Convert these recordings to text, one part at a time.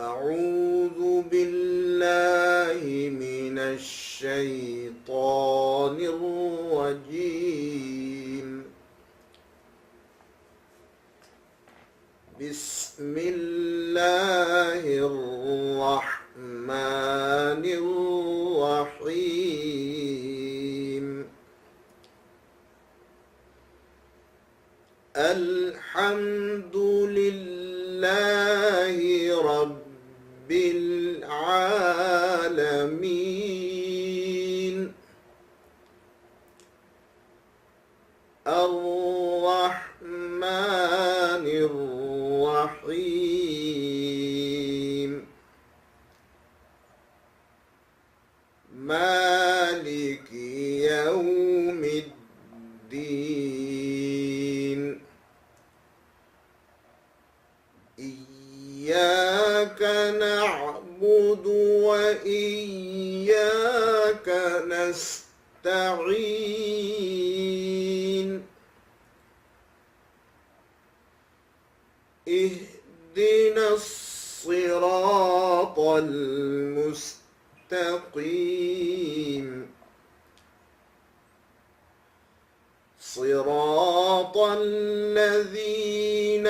أعوذ بالله من الشيطان الرجيم. بسم الله الرحمن الرحيم. الحمد لله رب العالمين. الرحمن الرحيم. مالك يوم الدين. إياك نعبد وإياك نستعين. اهدنا الصراط المستقيم. صراط الذين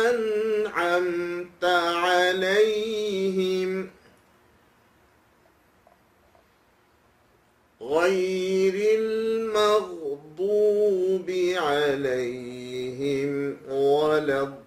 أنعمت عليهم غير المغضوب عليهم ولا الضالين.